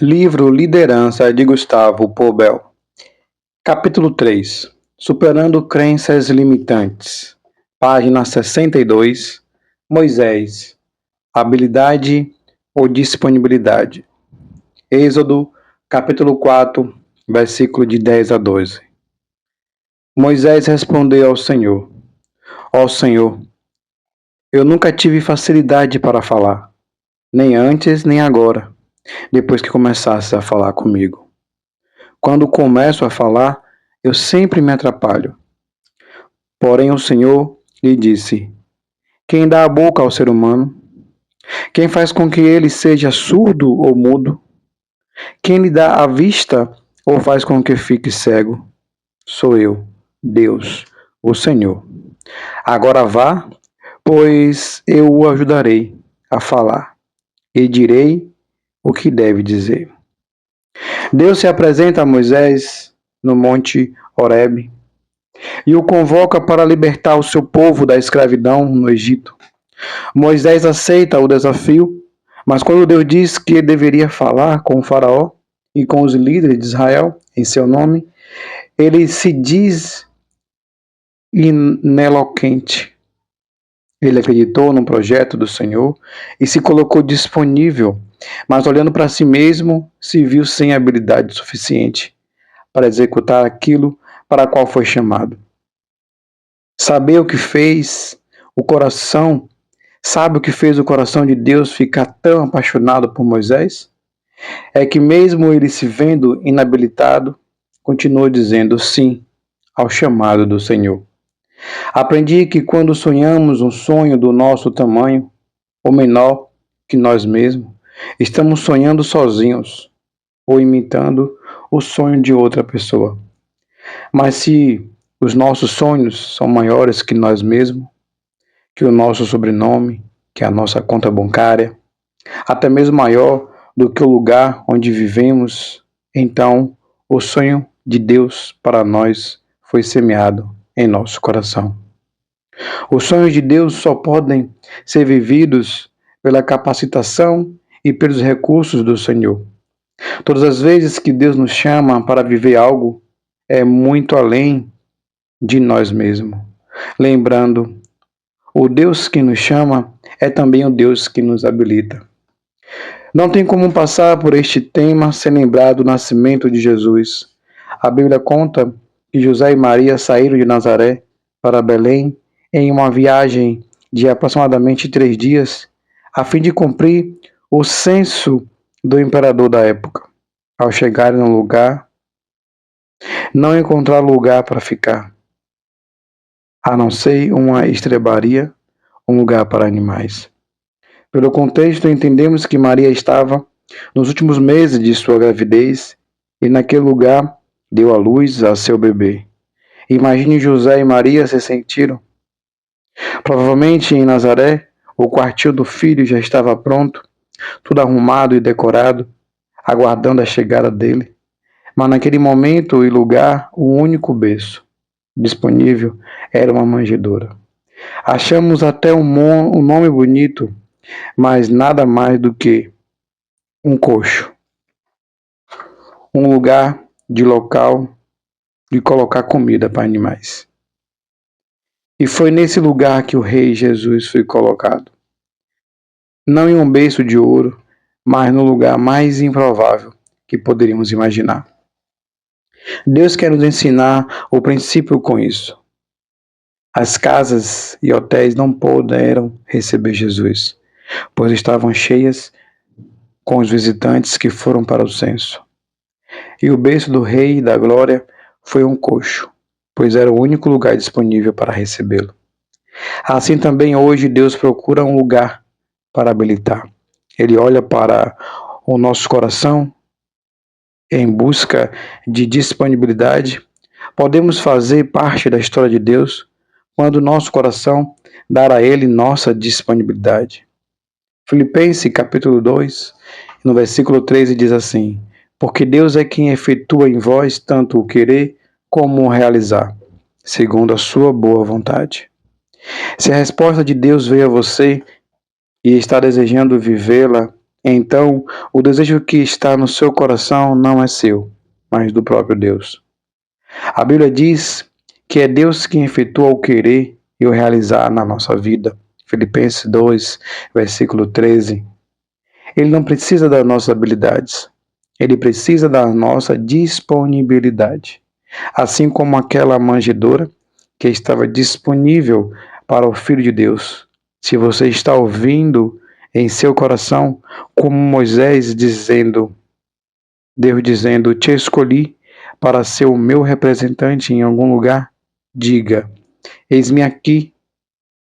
Livro Liderança de Gustavo Poubel. Capítulo 3. Superando crenças limitantes. Página 62. Moisés. Habilidade ou disponibilidade. Êxodo, capítulo 4, versículo de 10 a 12. Moisés respondeu ao Senhor: Ó Senhor, eu nunca tive facilidade para falar, nem antes nem agora, depois que começasse a falar comigo. Quando começo a falar, eu sempre me atrapalho. Porém o Senhor lhe disse: Quem dá a boca ao ser humano? Quem faz com que ele seja surdo ou mudo? Quem lhe dá a vista ou faz com que fique cego? Sou eu, Deus, o Senhor. Agora vá, pois eu o ajudarei a falar e direi o que deve dizer. Deus se apresenta a Moisés no monte Horebe e o convoca para libertar o seu povo da escravidão no Egito. Moisés aceita o desafio, mas quando Deus diz que ele deveria falar com o faraó e com os líderes de Israel em seu nome, ele se diz ineloquente. Ele acreditou no projeto do Senhor e se colocou disponível, mas olhando para si mesmo, se viu sem habilidade suficiente para executar aquilo para qual foi chamado. Sabe o que fez o coração de Deus ficar tão apaixonado por Moisés? É que mesmo ele se vendo inabilitado, continuou dizendo sim ao chamado do Senhor. Aprendi que quando sonhamos um sonho do nosso tamanho, ou menor que nós mesmos, estamos sonhando sozinhos, ou imitando o sonho de outra pessoa. Mas se os nossos sonhos são maiores que nós mesmos, que o nosso sobrenome, que a nossa conta bancária, até mesmo maior do que o lugar onde vivemos, então o sonho de Deus para nós foi semeado em nosso coração. Os sonhos de Deus só podem ser vividos pela capacitação e pelos recursos do Senhor. Todas as vezes que Deus nos chama para viver algo, é muito além de nós mesmos. Lembrando, o Deus que nos chama é também o Deus que nos habilita. Não tem como passar por este tema sem lembrar do nascimento de Jesus. A Bíblia conta que José e Maria saíram de Nazaré para Belém em uma viagem de aproximadamente 3 dias, a fim de cumprir o censo do imperador da época. Ao chegarem no lugar, não encontraram lugar para ficar, a não ser uma estrebaria, um lugar para animais. Pelo contexto, entendemos que Maria estava nos últimos meses de sua gravidez e naquele lugar deu à luz a seu bebê. Imagine José e Maria se sentiram. Provavelmente em Nazaré, o quartil do filho já estava pronto, tudo arrumado e decorado, aguardando a chegada dele. Mas naquele momento e lugar, o único berço disponível era uma manjedoura. Achamos até um nome bonito, mas nada mais do que um coxo. Um lugar de local de colocar comida para animais. E foi nesse lugar que o Rei Jesus foi colocado. Não em um berço de ouro, mas no lugar mais improvável que poderíamos imaginar. Deus quer nos ensinar o princípio com isso. As casas e hotéis não puderam receber Jesus, pois estavam cheias com os visitantes que foram para o censo. E o berço do Rei da Glória foi um coxo, pois era o único lugar disponível para recebê-lo. Assim também hoje Deus procura um lugar para habilitar. Ele olha para o nosso coração em busca de disponibilidade. Podemos fazer parte da história de Deus quando o nosso coração dar a Ele nossa disponibilidade. Filipenses capítulo 2, no versículo 13 diz assim: Porque Deus é quem efetua em vós tanto o querer como o realizar, segundo a sua boa vontade. Se a resposta de Deus veio a você e está desejando vivê-la Então, o desejo que está no seu coração não é seu, mas do próprio Deus. A Bíblia diz que é Deus quem efetua o querer e o realizar na nossa vida. Filipenses 2, versículo 13. Ele não precisa das nossas habilidades, ele precisa da nossa disponibilidade. Assim como aquela manjedoura que estava disponível para o Filho de Deus. Se você está ouvindo em seu coração, como Moisés dizendo, Deus dizendo, te escolhi para ser o meu representante em algum lugar, diga, eis-me aqui,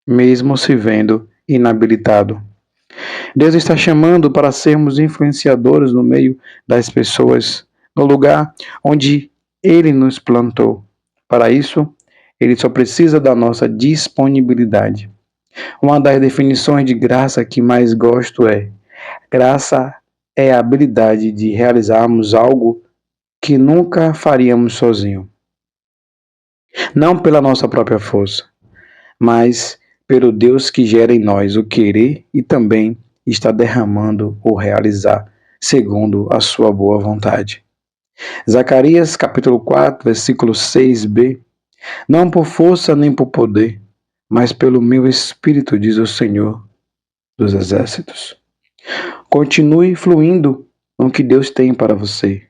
mesmo se vendo inabilitado. Deus está chamando para sermos influenciadores no meio das pessoas, no lugar onde Ele nos plantou. Para isso, Ele só precisa da nossa disponibilidade. Uma das definições de graça que mais gosto é: graça é a habilidade de realizarmos algo que nunca faríamos sozinho. Não pela nossa própria força, mas pelo Deus que gera em nós o querer e também está derramando o realizar, segundo a sua boa vontade. Zacarias capítulo 4, versículo 6b. Não por força nem por poder, mas pelo meu espírito, diz o Senhor dos exércitos. Continue fluindo no que Deus tem para você,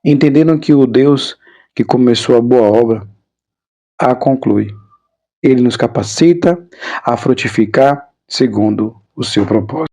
entendendo que o Deus que começou a boa obra a conclui. Ele nos capacita a frutificar segundo o seu propósito.